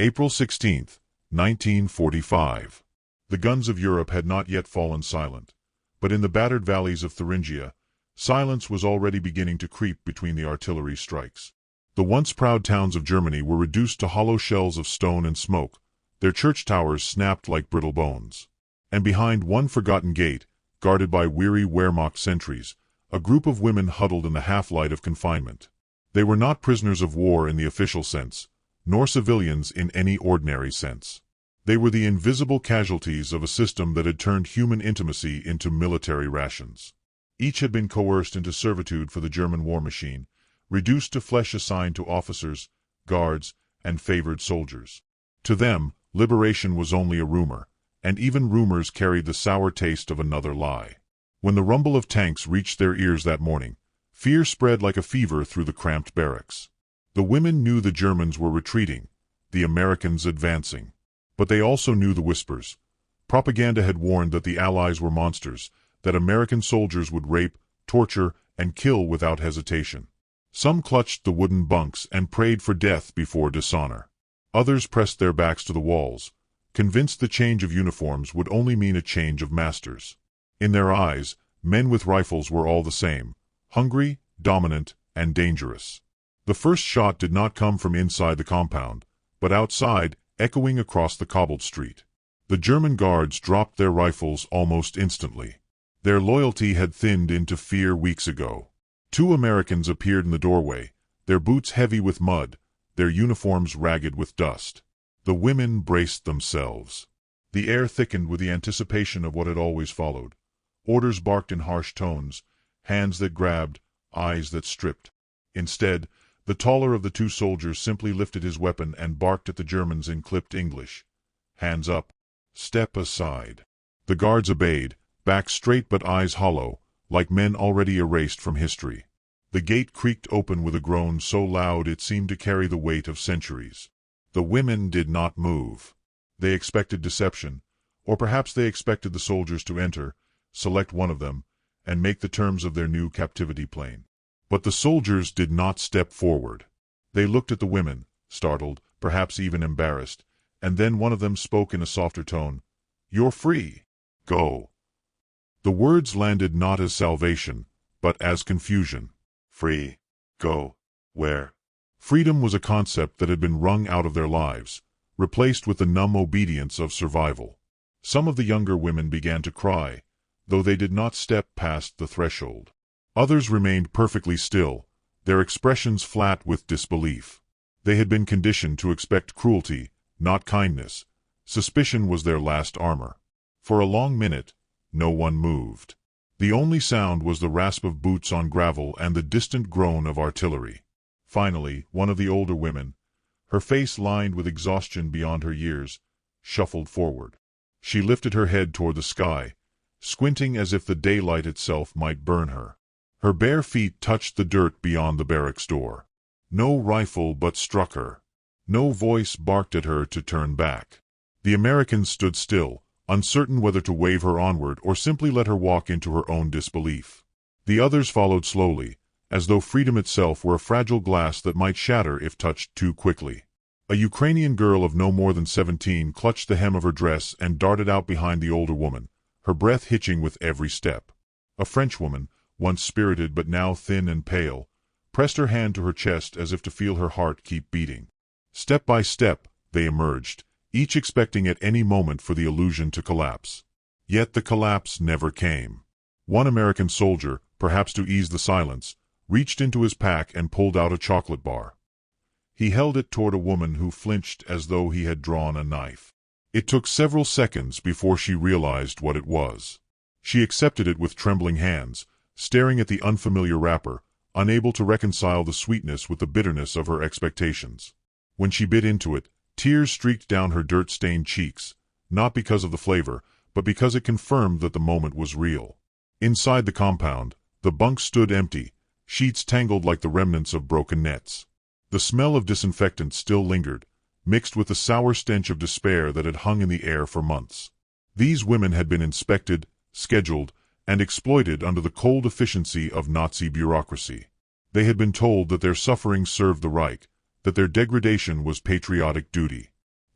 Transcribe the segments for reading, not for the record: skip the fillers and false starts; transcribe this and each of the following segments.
April 16, 1945. The guns of Europe had not yet fallen silent, but in the battered valleys of Thuringia, silence was already beginning to creep between the artillery strikes. The once proud towns of Germany were reduced to hollow shells of stone and smoke, their church towers snapped like brittle bones. And behind one forgotten gate, guarded by weary Wehrmacht sentries, a group of women huddled in the half-light of confinement. They were not prisoners of war in the official sense, nor civilians in any ordinary sense. They were the invisible casualties of a system that had turned human intimacy into military rations. Each had been coerced into servitude for the German war machine, reduced to flesh assigned to officers, guards, and favored soldiers. To them, liberation was only a rumor, and even rumors carried the sour taste of another lie. When the rumble of tanks reached their ears that morning, fear spread like a fever through the cramped barracks. The women knew the Germans were retreating, the Americans advancing. But they also knew the whispers. Propaganda had warned that the Allies were monsters, that American soldiers would rape, torture, and kill without hesitation. Some clutched the wooden bunks and prayed for death before dishonor. Others pressed their backs to the walls, convinced the change of uniforms would only mean a change of masters. In their eyes, men with rifles were all the same, hungry, dominant, and dangerous. The first shot did not come from inside the compound, but outside, echoing across the cobbled street. The German guards dropped their rifles almost instantly. Their loyalty had thinned into fear weeks ago. Two Americans appeared in the doorway, their boots heavy with mud, their uniforms ragged with dust. The women braced themselves. The air thickened with the anticipation of what had always followed. Orders barked in harsh tones, hands that grabbed, eyes that stripped. Instead, the taller of the two soldiers simply lifted his weapon and barked at the Germans in clipped English. Hands up. Step aside. The guards obeyed, backs straight but eyes hollow, like men already erased from history. The gate creaked open with a groan so loud it seemed to carry the weight of centuries. The women did not move. They expected deception, or perhaps they expected the soldiers to enter, select one of them, and make the terms of their new captivity plain. But the soldiers did not step forward. They looked at the women, startled, perhaps even embarrassed, and then one of them spoke in a softer tone. "You're free. Go." The words landed not as salvation, but as confusion. Free. Go. Where? Freedom was a concept that had been wrung out of their lives, replaced with the numb obedience of survival. Some of the younger women began to cry, though they did not step past the threshold. Others remained perfectly still, their expressions flat with disbelief. They had been conditioned to expect cruelty, not kindness. Suspicion was their last armor. For a long minute, no one moved. The only sound was the rasp of boots on gravel and the distant groan of artillery. Finally, one of the older women, her face lined with exhaustion beyond her years, shuffled forward. She lifted her head toward the sky, squinting as if the daylight itself might burn her. Her bare feet touched the dirt beyond the barracks door. No rifle but struck her. No voice barked at her to turn back. The Americans stood still, uncertain whether to wave her onward or simply let her walk into her own disbelief. The others followed slowly, as though freedom itself were a fragile glass that might shatter if touched too quickly. A Ukrainian girl of no more than 17 clutched the hem of her dress and darted out behind the older woman, her breath hitching with every step. A Frenchwoman, once spirited but now thin and pale, pressed her hand to her chest as if to feel her heart keep beating. Step by step, they emerged, each expecting at any moment for the illusion to collapse. Yet the collapse never came. One American soldier, perhaps to ease the silence, reached into his pack and pulled out a chocolate bar. He held it toward a woman who flinched as though he had drawn a knife. It took several seconds before she realized what it was. She accepted it with trembling hands, staring at the unfamiliar wrapper, unable to reconcile the sweetness with the bitterness of her expectations. When she bit into it, tears streaked down her dirt-stained cheeks, not because of the flavor, but because it confirmed that the moment was real. Inside the compound, the bunks stood empty, sheets tangled like the remnants of broken nets. The smell of disinfectant still lingered, mixed with the sour stench of despair that had hung in the air for months. These women had been inspected, scheduled, and exploited under the cold efficiency of Nazi bureaucracy. They had been told that their suffering served the Reich, that their degradation was patriotic duty.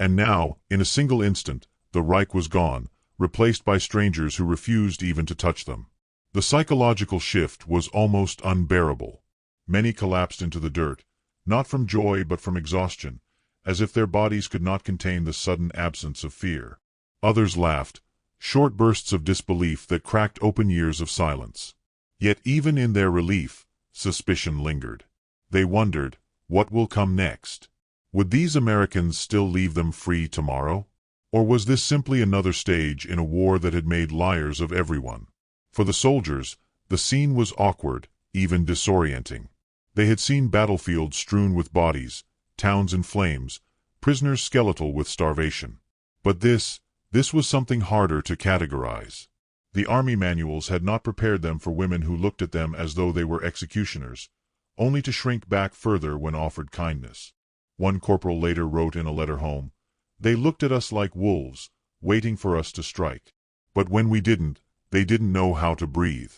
And now, in a single instant, the Reich was gone, replaced by strangers who refused even to touch them. The psychological shift was almost unbearable. Many collapsed into the dirt, not from joy but from exhaustion, as if their bodies could not contain the sudden absence of fear. Others laughed, short bursts of disbelief that cracked open years of silence. Yet even in their relief, suspicion lingered. They wondered, what will come next? Would these Americans still leave them free tomorrow? Or was this simply another stage in a war that had made liars of everyone? For the soldiers, the scene was awkward, even disorienting. They had seen battlefields strewn with bodies, towns in flames, prisoners skeletal with starvation. But this was something harder to categorize. The army manuals had not prepared them for women who looked at them as though they were executioners, only to shrink back further when offered kindness. One corporal later wrote in a letter home, "They looked at us like wolves, waiting for us to strike. But when we didn't, they didn't know how to breathe."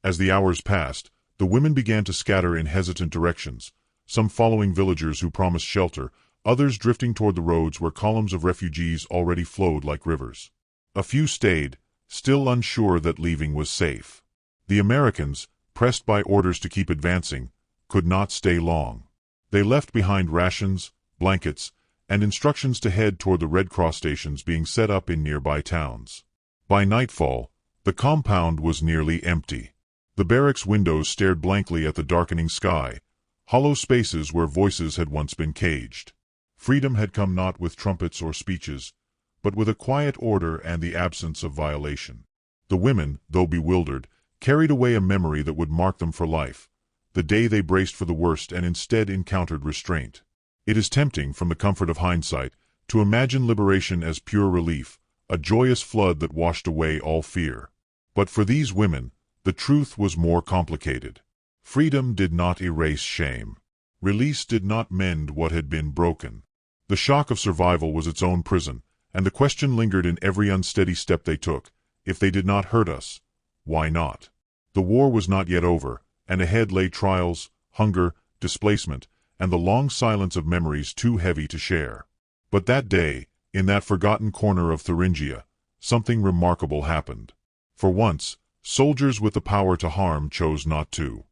As the hours passed, the women began to scatter in hesitant directions, some following villagers who promised shelter, others drifting toward the roads where columns of refugees already flowed like rivers. A few stayed, still unsure that leaving was safe. The Americans, pressed by orders to keep advancing, could not stay long. They left behind rations, blankets, and instructions to head toward the Red Cross stations being set up in nearby towns. By nightfall, the compound was nearly empty. The barracks windows stared blankly at the darkening sky, hollow spaces where voices had once been caged. Freedom had come not with trumpets or speeches, but with a quiet order and the absence of violation. The women, though bewildered, carried away a memory that would mark them for life, the day they braced for the worst and instead encountered restraint. It is tempting, from the comfort of hindsight, to imagine liberation as pure relief, a joyous flood that washed away all fear. But for these women, the truth was more complicated. Freedom did not erase shame. Release did not mend what had been broken. The shock of survival was its own prison, and the question lingered in every unsteady step they took: if they did not hurt us, why not? The war was not yet over, and ahead lay trials, hunger, displacement, and the long silence of memories too heavy to share. But that day, in that forgotten corner of Thuringia, something remarkable happened. For once, soldiers with the power to harm chose not to.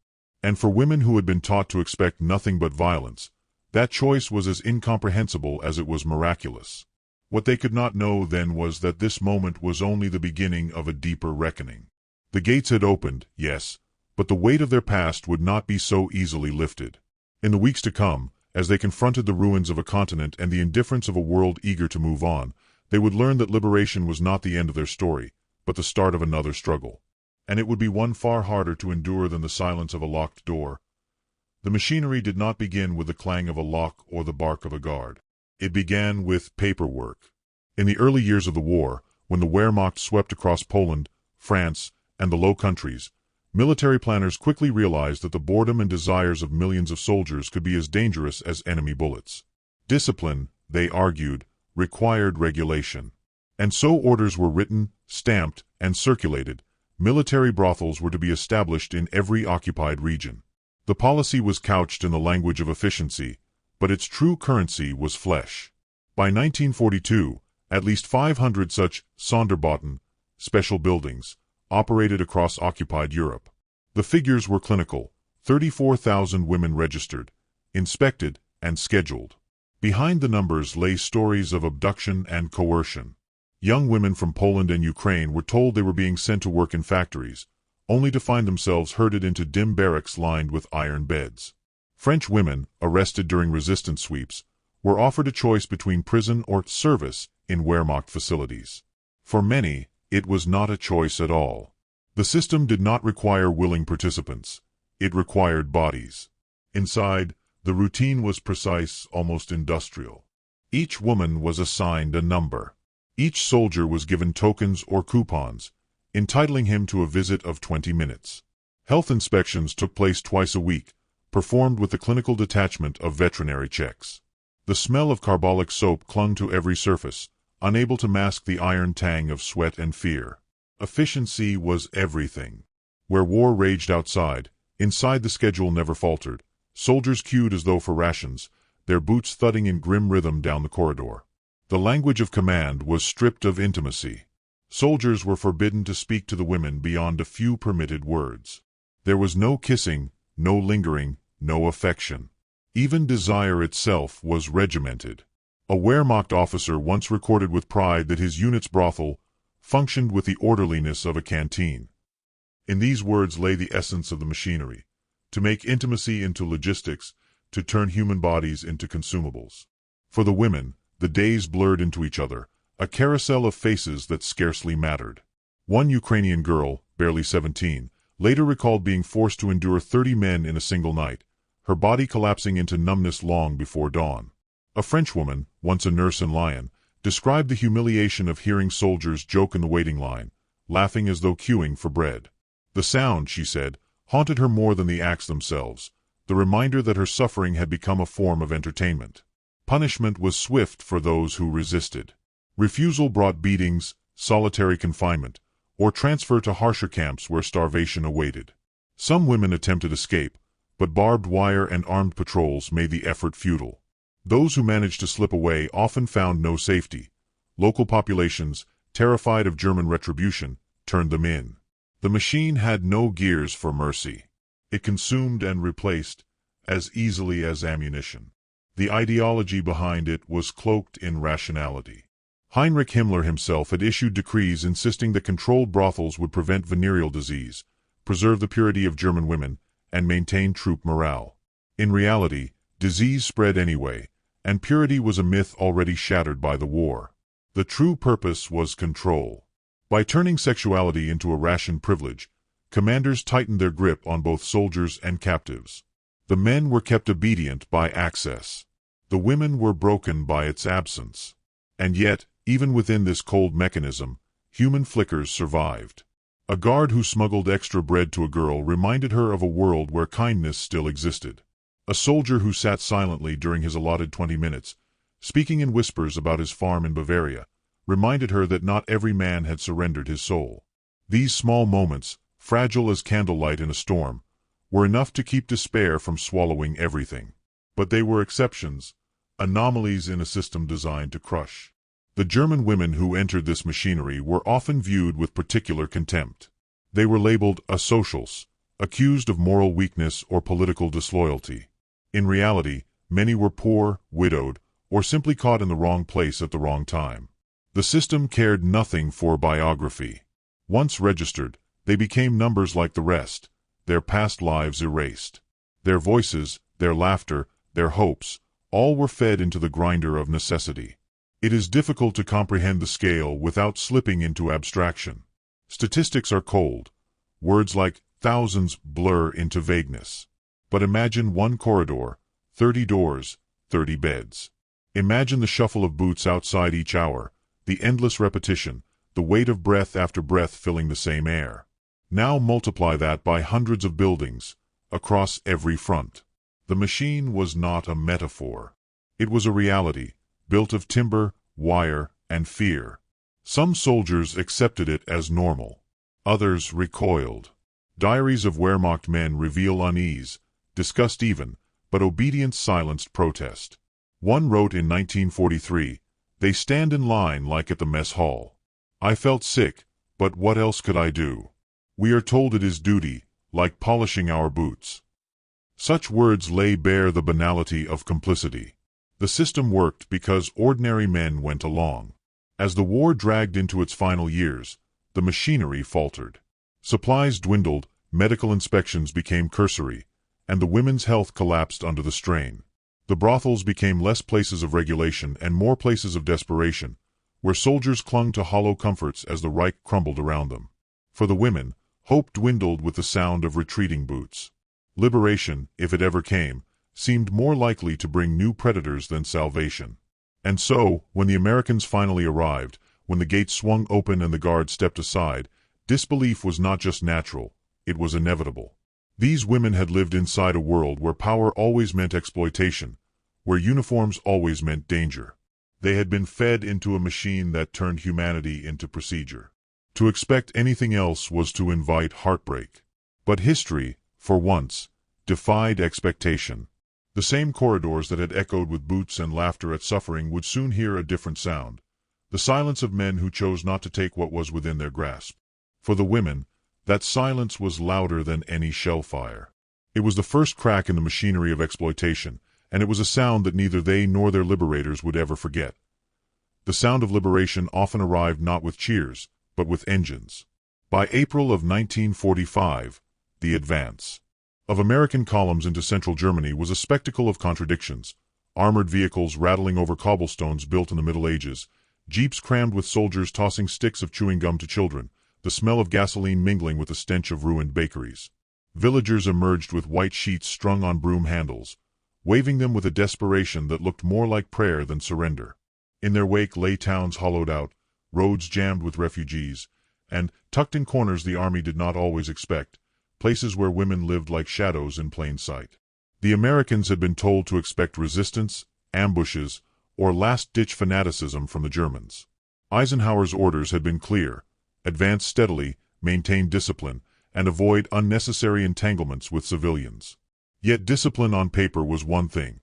And for women who had been taught to expect nothing but violence, that choice was as incomprehensible as it was miraculous. What they could not know then was that this moment was only the beginning of a deeper reckoning. The gates had opened, yes, but the weight of their past would not be so easily lifted. In the weeks to come, as they confronted the ruins of a continent and the indifference of a world eager to move on, they would learn that liberation was not the end of their story, but the start of another struggle. And it would be one far harder to endure than the silence of a locked door. The machinery did not begin with the clang of a lock or the bark of a guard. It began with paperwork. In the early years of the war, when the Wehrmacht swept across Poland, France, and the Low Countries, military planners quickly realized that the boredom and desires of millions of soldiers could be as dangerous as enemy bullets. Discipline, they argued, required regulation. And so orders were written, stamped, and circulated. Military brothels were to be established in every occupied region. The policy was couched in the language of efficiency, but its true currency was flesh. By 1942, at least 500 such Sonderbauten, special buildings, operated across occupied Europe. The figures were clinical: 34,000 women registered, inspected, and scheduled. Behind the numbers lay stories of abduction and coercion. Young women from Poland and Ukraine were told they were being sent to work in factories, only to find themselves herded into dim barracks lined with iron beds. French women, arrested during resistance sweeps, were offered a choice between prison or service in Wehrmacht facilities. For many, it was not a choice at all. The system did not require willing participants. It required bodies. Inside, the routine was precise, almost industrial. Each woman was assigned a number. Each soldier was given tokens or coupons, entitling him to a visit of 20 minutes. Health inspections took place twice a week, performed with the clinical detachment of veterinary checks. The smell of carbolic soap clung to every surface, unable to mask the iron tang of sweat and fear. Efficiency was everything. Where war raged outside, inside the schedule never faltered. Soldiers queued as though for rations, their boots thudding in grim rhythm down the corridor. The language of command was stripped of intimacy. Soldiers were forbidden to speak to the women beyond a few permitted words. There was no kissing, no lingering, no affection. Even desire itself was regimented. A Wehrmacht officer once recorded with pride that his unit's brothel functioned with the orderliness of a canteen. In these words lay the essence of the machinery: to make intimacy into logistics, to turn human bodies into consumables. For the women, the days blurred into each other, a carousel of faces that scarcely mattered. One Ukrainian girl, barely 17, later recalled being forced to endure 30 men in a single night, her body collapsing into numbness long before dawn. A Frenchwoman, once a nurse in Lyon, described the humiliation of hearing soldiers joke in the waiting line, laughing as though queuing for bread. The sound, she said, haunted her more than the acts themselves, the reminder that her suffering had become a form of entertainment. Punishment was swift for those who resisted. Refusal brought beatings, solitary confinement, or transfer to harsher camps where starvation awaited. Some women attempted escape, but barbed wire and armed patrols made the effort futile. Those who managed to slip away often found no safety. Local populations, terrified of German retribution, turned them in. The machine had no gears for mercy. It consumed and replaced as easily as ammunition. The ideology behind it was cloaked in rationality. Heinrich Himmler himself had issued decrees insisting that controlled brothels would prevent venereal disease, preserve the purity of German women, and maintain troop morale. In reality, disease spread anyway, and purity was a myth already shattered by the war. The true purpose was control. By turning sexuality into a ration privilege, commanders tightened their grip on both soldiers and captives. The men were kept obedient by access. The women were broken by its absence. And yet, even within this cold mechanism, human flickers survived. A guard who smuggled extra bread to a girl reminded her of a world where kindness still existed. A soldier who sat silently during his allotted 20 minutes, speaking in whispers about his farm in Bavaria, reminded her that not every man had surrendered his soul. These small moments, fragile as candlelight in a storm, were enough to keep despair from swallowing everything. But they were exceptions, anomalies in a system designed to crush. The German women who entered this machinery were often viewed with particular contempt. They were labeled asocials, accused of moral weakness or political disloyalty. In reality, many were poor, widowed, or simply caught in the wrong place at the wrong time. The system cared nothing for biography. Once registered, they became numbers like the rest, their past lives erased. Their voices, their laughter, their hopes, all were fed into the grinder of necessity. It is difficult to comprehend the scale without slipping into abstraction. Statistics are cold. Words like thousands blur into vagueness. But imagine one corridor, 30 doors, 30 beds. Imagine the shuffle of boots outside each hour, the endless repetition, the weight of breath after breath filling the same air. Now multiply that by hundreds of buildings, across every front. The machine was not a metaphor. It was a reality, built of timber, wire, and fear. Some soldiers accepted it as normal. Others recoiled. Diaries of Wehrmacht men reveal unease, disgust even, but obedience silenced protest. One wrote in 1943, "They stand in line like at the mess hall. I felt sick, but what else could I do? We are told it is duty, like polishing our boots." Such words lay bare the banality of complicity. The system worked because ordinary men went along. As the war dragged into its final years, the machinery faltered. Supplies dwindled, medical inspections became cursory, and the women's health collapsed under the strain. The brothels became less places of regulation and more places of desperation, where soldiers clung to hollow comforts as the Reich crumbled around them. For the women, hope dwindled with the sound of retreating boots. Liberation, if it ever came, seemed more likely to bring new predators than salvation. And so, when the Americans finally arrived, when the gates swung open and the guards stepped aside, disbelief was not just natural, it was inevitable. These women had lived inside a world where power always meant exploitation, where uniforms always meant danger. They had been fed into a machine that turned humanity into procedure. To expect anything else was to invite heartbreak. But history, for once, defied expectation. The same corridors that had echoed with boots and laughter at suffering would soon hear a different sound. The silence of men who chose not to take what was within their grasp. For the women, that silence was louder than any shell fire. It was the first crack in the machinery of exploitation, and it was a sound that neither they nor their liberators would ever forget. The sound of liberation often arrived not with cheers, but with engines. By April of 1945, the advance of American columns into central Germany was a spectacle of contradictions. Armored vehicles rattling over cobblestones built in the Middle Ages, jeeps crammed with soldiers tossing sticks of chewing gum to children, the smell of gasoline mingling with the stench of ruined bakeries. Villagers emerged with white sheets strung on broom handles, waving them with a desperation that looked more like prayer than surrender. In their wake lay towns hollowed out, roads jammed with refugees, and, tucked in corners the army did not always expect, places where women lived like shadows in plain sight. The Americans had been told to expect resistance, ambushes, or last-ditch fanaticism from the Germans. Eisenhower's orders had been clear: advance steadily, maintain discipline, and avoid unnecessary entanglements with civilians. Yet discipline on paper was one thing.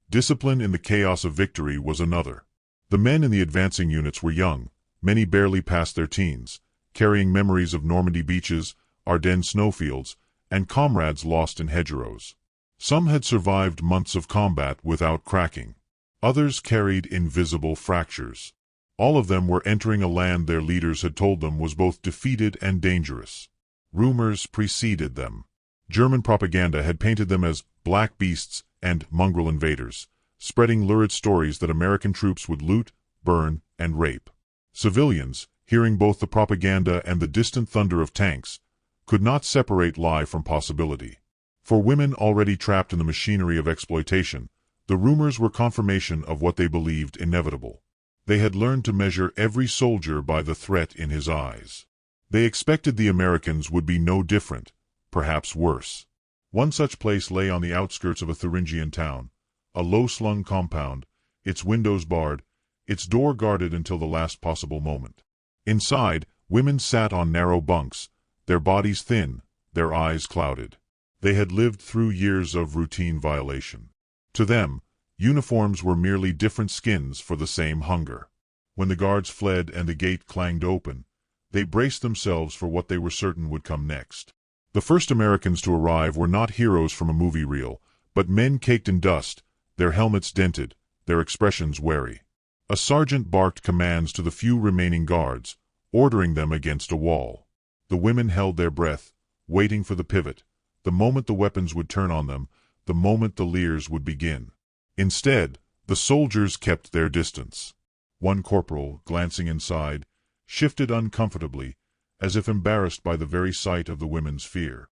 Discipline in the chaos of victory was another. The men in the advancing units were young, many barely past their teens, carrying memories of Normandy beaches, Ardennes snowfields, and comrades lost in hedgerows. Some had survived months of combat without cracking. Others carried invisible fractures. All of them were entering a land their leaders had told them was both defeated and dangerous. Rumors preceded them. German propaganda had painted them as black beasts and mongrel invaders, spreading lurid stories that American troops would loot, burn, and rape. Civilians, hearing both the propaganda and the distant thunder of tanks, could not separate lie from possibility. For women already trapped in the machinery of exploitation, the rumors were confirmation of what they believed inevitable. They had learned to measure every soldier by the threat in his eyes. They expected the Americans would be no different, perhaps worse. One such place lay on the outskirts of a Thuringian town, a low-slung compound, its windows barred, its door guarded until the last possible moment. Inside, women sat on narrow bunks, their bodies thin, their eyes clouded. They had lived through years of routine violation. To them, uniforms were merely different skins for the same hunger. When the guards fled and the gate clanged open, they braced themselves for what they were certain would come next. The first Americans to arrive were not heroes from a movie reel, but men caked in dust, their helmets dented, their expressions wary. A sergeant barked commands to the few remaining guards, ordering them against a wall. The women held their breath, waiting for the pivot, the moment the weapons would turn on them, the moment the leers would begin. Instead, the soldiers kept their distance. One corporal, glancing inside, shifted uncomfortably, as if embarrassed by the very sight of the women's fear.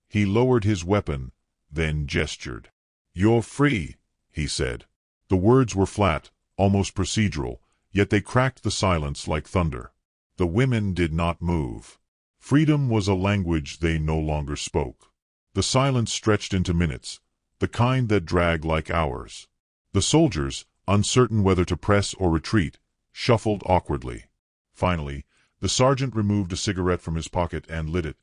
He lowered his weapon, then gestured. "You're free," he said. The words were flat, almost procedural, yet they cracked the silence like thunder. The women did not move. Freedom was a language they no longer spoke. The silence stretched into minutes, the kind that dragged like hours. The soldiers, uncertain whether to press or retreat, shuffled awkwardly. Finally, the sergeant removed a cigarette from his pocket and lit it,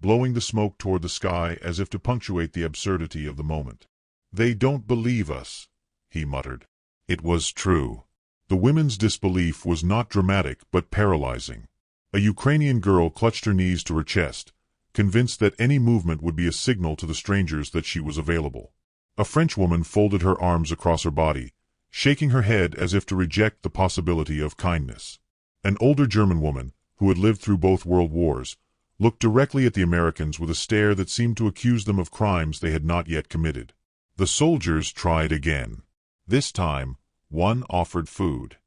blowing the smoke toward the sky as if to punctuate the absurdity of the moment. "They don't believe us," he muttered. It was true. The women's disbelief was not dramatic but paralyzing. A Ukrainian girl clutched her knees to her chest, convinced that any movement would be a signal to the strangers that she was available. A French woman folded her arms across her body, shaking her head as if to reject the possibility of kindness. An older German woman, who had lived through both world wars, looked directly at the Americans with a stare that seemed to accuse them of crimes they had not yet committed. The soldiers tried again. This time, one offered food.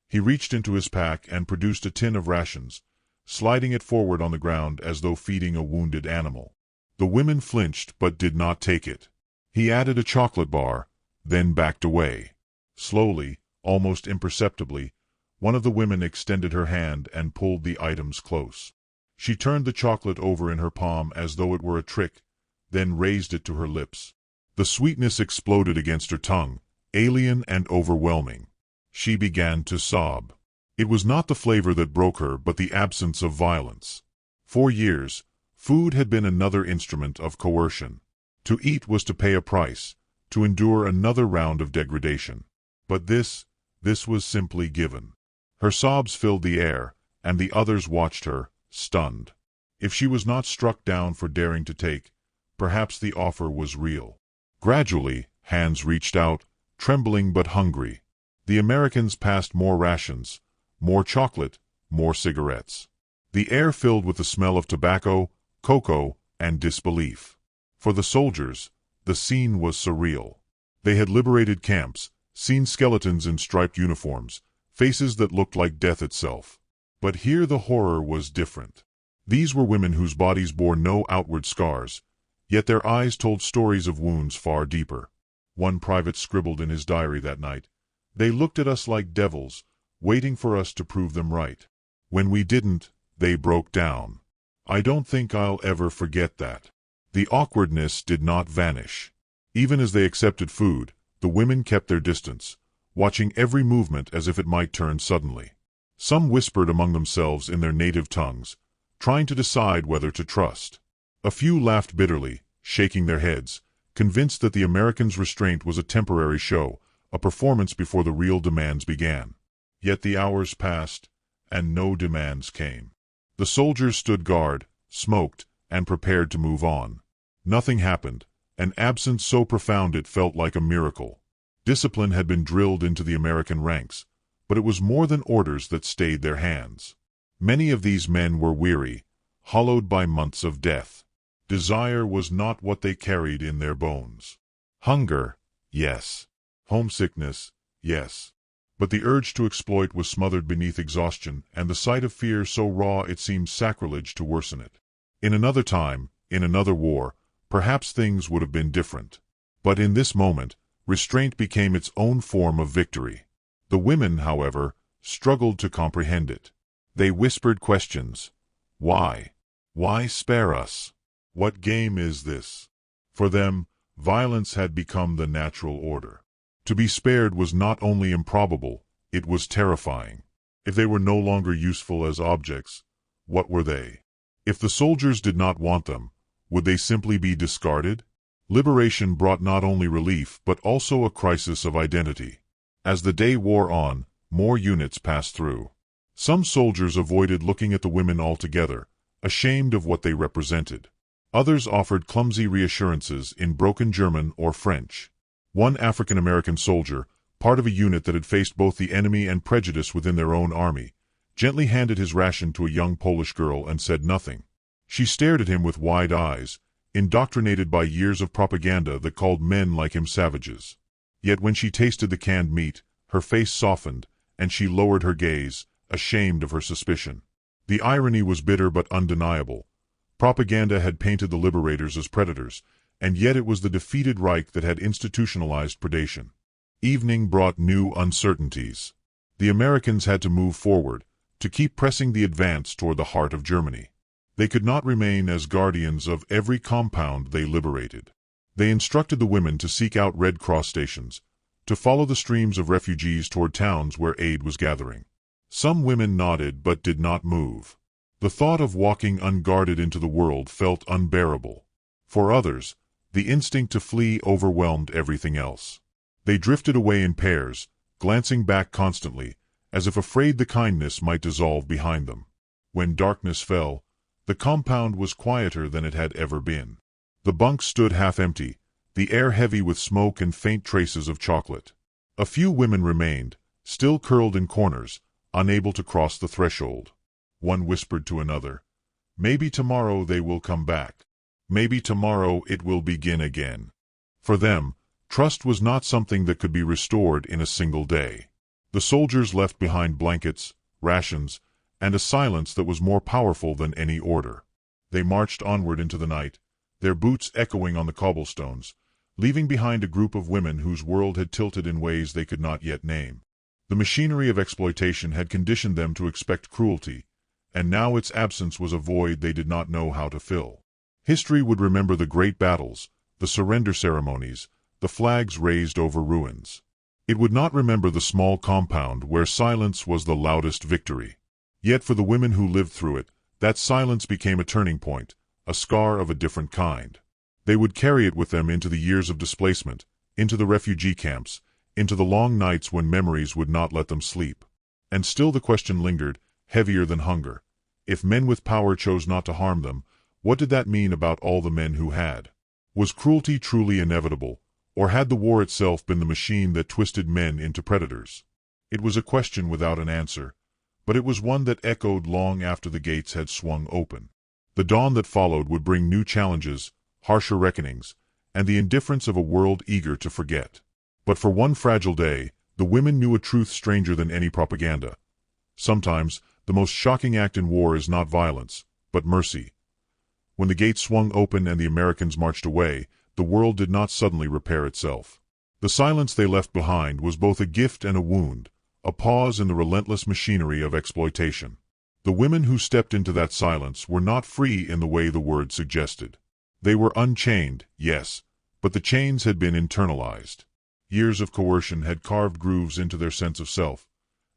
He reached into his pack and produced a tin of rations, sliding it forward on the ground as though feeding a wounded animal. The women flinched but did not take it. He added a chocolate bar, then backed away. Slowly, almost imperceptibly, one of the women extended her hand and pulled the items close. She turned the chocolate over in her palm as though it were a trick, then raised it to her lips. The sweetness exploded against her tongue, alien and overwhelming. She began to sob. It was not the flavor that broke her, but the absence of violence. For years, food had been another instrument of coercion. To eat was to pay a price, to endure another round of degradation. But this was simply given. Her sobs filled the air, and the others watched her, stunned. If she was not struck down for daring to take, perhaps the offer was real. Gradually, hands reached out, trembling but hungry. The Americans passed more rations, more chocolate, more cigarettes. The air filled with the smell of tobacco, cocoa, and disbelief. For the soldiers, the scene was surreal. They had liberated camps, seen skeletons in striped uniforms, faces that looked like death itself. But here the horror was different. These were women whose bodies bore no outward scars, yet their eyes told stories of wounds far deeper. One private scribbled in his diary that night, "They looked at us like devils, waiting for us to prove them right. When we didn't, they broke down." I don't think I'll ever forget that. The awkwardness did not vanish. Even as they accepted food, the women kept their distance, watching every movement as if it might turn suddenly. Some whispered among themselves in their native tongues, trying to decide whether to trust. A few laughed bitterly, shaking their heads, convinced that the Americans' restraint was a temporary show, a performance before the real demands began. Yet the hours passed, and no demands came. The soldiers stood guard, smoked, and prepared to move on. Nothing happened, an absence so profound it felt like a miracle. Discipline had been drilled into the American ranks, but it was more than orders that stayed their hands. Many of these men were weary, hollowed by months of death. Desire was not what they carried in their bones. Hunger, yes. Homesickness, yes. But the urge to exploit was smothered beneath exhaustion, and the sight of fear so raw it seemed sacrilege to worsen it. In another time, in another war, perhaps things would have been different. But in this moment, restraint became its own form of victory. The women, however, struggled to comprehend it. They whispered questions. Why? Why spare us? What game is this? For them, violence had become the natural order. To be spared was not only improbable, it was terrifying. If they were no longer useful as objects, what were they? If the soldiers did not want them, would they simply be discarded? Liberation brought not only relief but also a crisis of identity. As the day wore on, more units passed through. Some soldiers avoided looking at the women altogether, ashamed of what they represented. Others offered clumsy reassurances in broken German or French. One African-American soldier, part of a unit that had faced both the enemy and prejudice within their own army, gently handed his ration to a young Polish girl and said nothing. She stared at him with wide eyes, indoctrinated by years of propaganda that called men like him savages. Yet when she tasted the canned meat, her face softened, and she lowered her gaze, ashamed of her suspicion. The irony was bitter but undeniable. Propaganda had painted the liberators as predators, and yet it was the defeated Reich that had institutionalized predation. Evening brought new uncertainties. The Americans had to move forward, to keep pressing the advance toward the heart of Germany. They could not remain as guardians of every compound they liberated. They instructed the women to seek out Red Cross stations, to follow the streams of refugees toward towns where aid was gathering. Some women nodded but did not move. The thought of walking unguarded into the world felt unbearable. For others, the instinct to flee overwhelmed everything else. They drifted away in pairs, glancing back constantly, as if afraid the kindness might dissolve behind them. When darkness fell, the compound was quieter than it had ever been. The bunks stood half empty, the air heavy with smoke and faint traces of chocolate. A few women remained, still curled in corners, unable to cross the threshold. One whispered to another, "Maybe tomorrow they will come back. Maybe tomorrow it will begin again." For them, trust was not something that could be restored in a single day. The soldiers left behind blankets, rations, and a silence that was more powerful than any order. They marched onward into the night, their boots echoing on the cobblestones, leaving behind a group of women whose world had tilted in ways they could not yet name. The machinery of exploitation had conditioned them to expect cruelty, and now its absence was a void they did not know how to fill. History would remember the great battles, the surrender ceremonies, the flags raised over ruins. It would not remember the small compound where silence was the loudest victory. Yet for the women who lived through it, that silence became a turning point, a scar of a different kind. They would carry it with them into the years of displacement, into the refugee camps, into the long nights when memories would not let them sleep. And still the question lingered, heavier than hunger. If men with power chose not to harm them, what did that mean about all the men who had? Was cruelty truly inevitable, or had the war itself been the machine that twisted men into predators? It was a question without an answer, but it was one that echoed long after the gates had swung open. The dawn that followed would bring new challenges, harsher reckonings, and the indifference of a world eager to forget. But for one fragile day, the women knew a truth stranger than any propaganda. Sometimes, the most shocking act in war is not violence, but mercy. When the gates swung open and the Americans marched away, the world did not suddenly repair itself. The silence they left behind was both a gift and a wound, a pause in the relentless machinery of exploitation. The women who stepped into that silence were not free in the way the word suggested. They were unchained, yes, but the chains had been internalized. Years of coercion had carved grooves into their sense of self,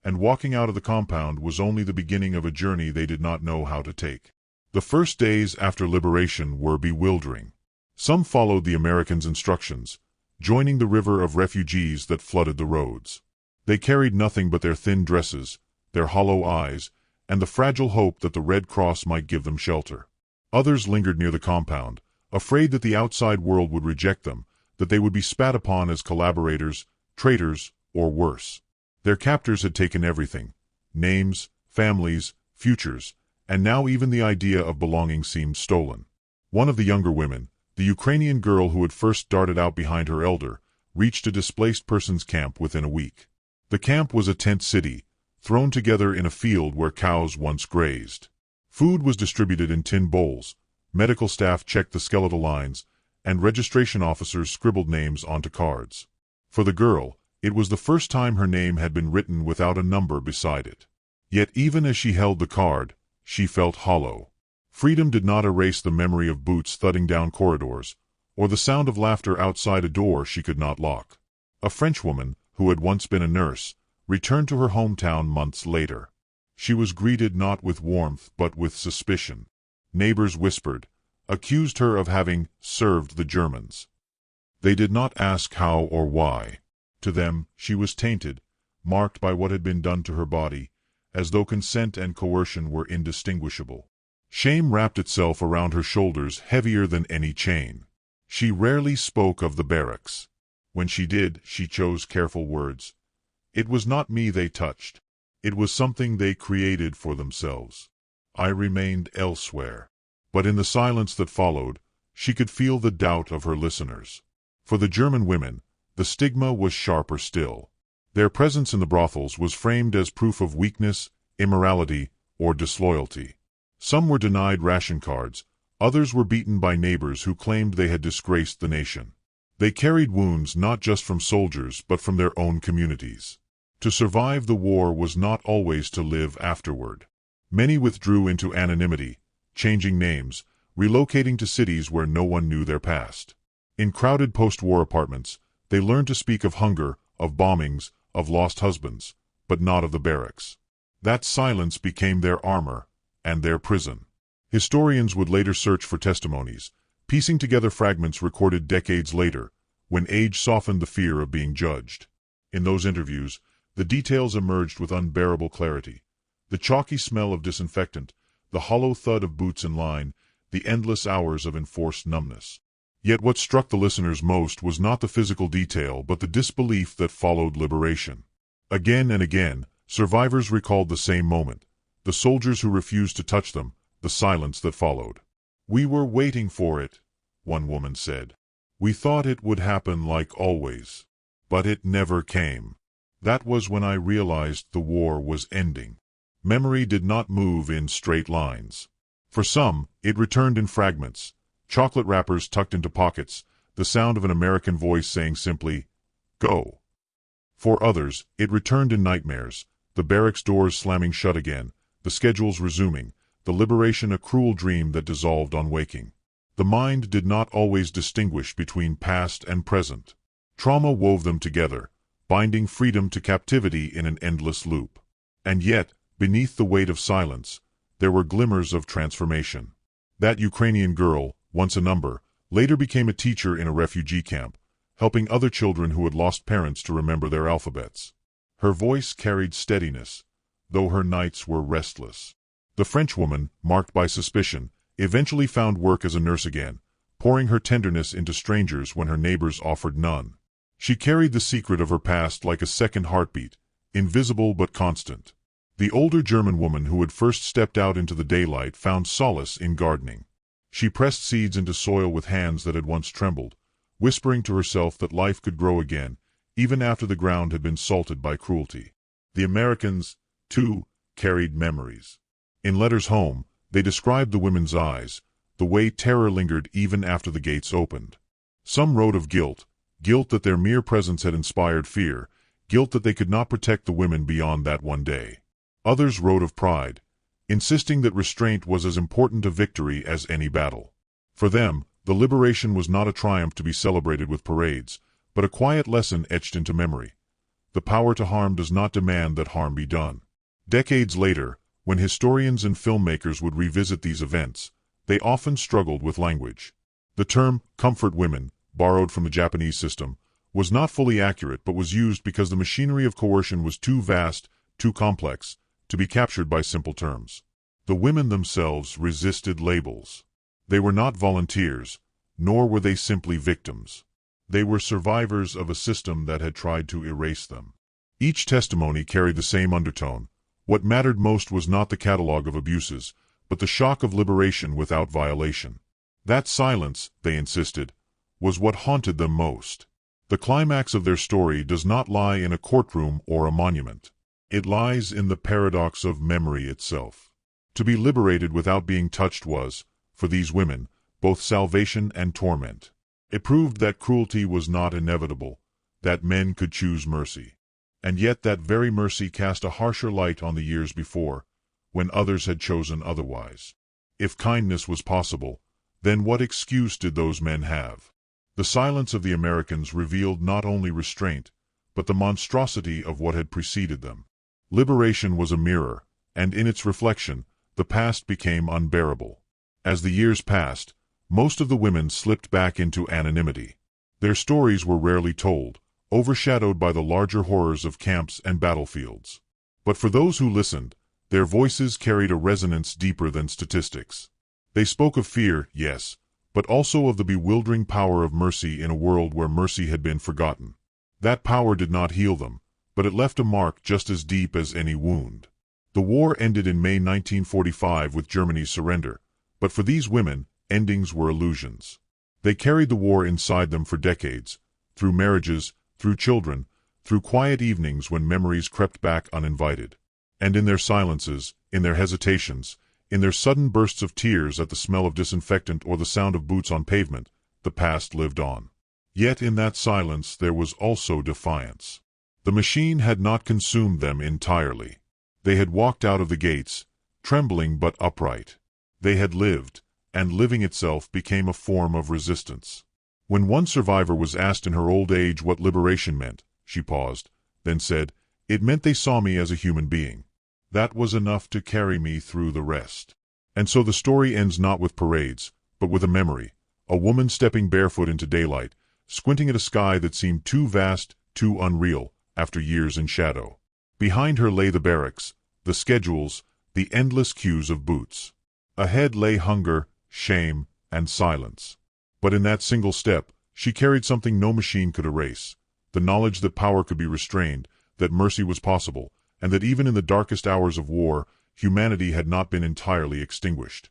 and walking out of the compound was only the beginning of a journey they did not know how to take. The first days after liberation were bewildering. Some followed the Americans' instructions, joining the river of refugees that flooded the roads. They carried nothing but their thin dresses, their hollow eyes, and the fragile hope that the Red Cross might give them shelter. Others lingered near the compound, afraid that the outside world would reject them, that they would be spat upon as collaborators, traitors, or worse. Their captors had taken everything: names, families, futures, and now even the idea of belonging seemed stolen. One of the younger women, the Ukrainian girl who had first darted out behind her elder, reached a displaced persons camp within a week. The camp was a tent city, thrown together in a field where cows once grazed. Food was distributed in tin bowls, medical staff checked the skeletal lines, and registration officers scribbled names onto cards. For the girl, it was the first time her name had been written without a number beside it. Yet even as she held the card, she felt hollow. Freedom did not erase the memory of boots thudding down corridors, or the sound of laughter outside a door she could not lock. A Frenchwoman, who had once been a nurse, returned to her hometown months later. She was greeted not with warmth but with suspicion. Neighbors whispered, accused her of having served the Germans. They did not ask how or why. To them, she was tainted, marked by what had been done to her body, as though consent and coercion were indistinguishable. Shame wrapped itself around her shoulders heavier than any chain. She rarely spoke of the barracks. When she did, she chose careful words. It was not me they touched. It was something they created for themselves. I remained elsewhere. But in the silence that followed, she could feel the doubt of her listeners. For the German women, the stigma was sharper still. Their presence in the brothels was framed as proof of weakness, immorality, or disloyalty. Some were denied ration cards, others were beaten by neighbors who claimed they had disgraced the nation. They carried wounds not just from soldiers but from their own communities. To survive the war was not always to live afterward. Many withdrew into anonymity, changing names, relocating to cities where no one knew their past. In crowded post-war apartments, they learned to speak of hunger, of bombings, of lost husbands, but not of the barracks. That silence became their armor, and their prison. Historians would later search for testimonies, piecing together fragments recorded decades later, when age softened the fear of being judged. In those interviews, the details emerged with unbearable clarity. The chalky smell of disinfectant, the hollow thud of boots in line, the endless hours of enforced numbness. Yet what struck the listeners most was not the physical detail but the disbelief that followed liberation. Again and again, survivors recalled the same moment, the soldiers who refused to touch them, the silence that followed. "We were waiting for it," one woman said. "We thought it would happen like always. But it never came. That was when I realized the war was ending." Memory did not move in straight lines. For some, it returned in fragments, chocolate wrappers tucked into pockets, the sound of an American voice saying simply, "Go." For others, it returned in nightmares, the barracks doors slamming shut again, the schedules resuming, the liberation a cruel dream that dissolved on waking. The mind did not always distinguish between past and present. Trauma wove them together, binding freedom to captivity in an endless loop. And yet, beneath the weight of silence, there were glimmers of transformation. That Ukrainian girl, once a number, later became a teacher in a refugee camp, helping other children who had lost parents to remember their alphabets. Her voice carried steadiness, though her nights were restless. The Frenchwoman, marked by suspicion, eventually found work as a nurse again, pouring her tenderness into strangers when her neighbors offered none. She carried the secret of her past like a second heartbeat, invisible but constant. The older German woman who had first stepped out into the daylight found solace in gardening. She pressed seeds into soil with hands that had once trembled, whispering to herself that life could grow again, even after the ground had been salted by cruelty. The Americans, too, carried memories. In letters home, they described the women's eyes, the way terror lingered even after the gates opened. Some wrote of guilt that their mere presence had inspired fear, guilt that they could not protect the women beyond that one day. Others wrote of pride, insisting that restraint was as important a victory as any battle. For them, the liberation was not a triumph to be celebrated with parades, but a quiet lesson etched into memory. The power to harm does not demand that harm be done. Decades later, when historians and filmmakers would revisit these events, they often struggled with language. The term, comfort women, borrowed from the Japanese system, was not fully accurate but was used because the machinery of coercion was too vast, too complex, to be captured by simple terms. The women themselves resisted labels. They were not volunteers, nor were they simply victims. They were survivors of a system that had tried to erase them. Each testimony carried the same undertone. What mattered most was not the catalogue of abuses, but the shock of liberation without violation. That silence, they insisted, was what haunted them most. The climax of their story does not lie in a courtroom or a monument. It lies in the paradox of memory itself. To be liberated without being touched was, for these women, both salvation and torment. It proved that cruelty was not inevitable, that men could choose mercy. And yet that very mercy cast a harsher light on the years before, when others had chosen otherwise. If kindness was possible, then what excuse did those men have? The silence of the Americans revealed not only restraint, but the monstrosity of what had preceded them. Liberation was a mirror, and in its reflection, the past became unbearable. As the years passed, most of the women slipped back into anonymity. Their stories were rarely told, overshadowed by the larger horrors of camps and battlefields. But for those who listened, their voices carried a resonance deeper than statistics. They spoke of fear, yes, but also of the bewildering power of mercy in a world where mercy had been forgotten. That power did not heal them, but it left a mark just as deep as any wound. The war ended in May 1945 with Germany's surrender, but for these women, endings were illusions. They carried the war inside them for decades, through marriages, through children, through quiet evenings when memories crept back uninvited. And in their silences, in their hesitations, in their sudden bursts of tears at the smell of disinfectant or the sound of boots on pavement, the past lived on. Yet in that silence there was also defiance. The machine had not consumed them entirely. They had walked out of the gates, trembling but upright. They had lived, and living itself became a form of resistance. When one survivor was asked in her old age what liberation meant, she paused, then said, "It meant they saw me as a human being. That was enough to carry me through the rest." And so the story ends not with parades, but with a memory, a woman stepping barefoot into daylight, squinting at a sky that seemed too vast, too unreal, after years in shadow. Behind her lay the barracks, the schedules, the endless queues of boots. Ahead lay hunger, shame, and silence. But in that single step, she carried something no machine could erase, the knowledge that power could be restrained, that mercy was possible, and that even in the darkest hours of war, humanity had not been entirely extinguished.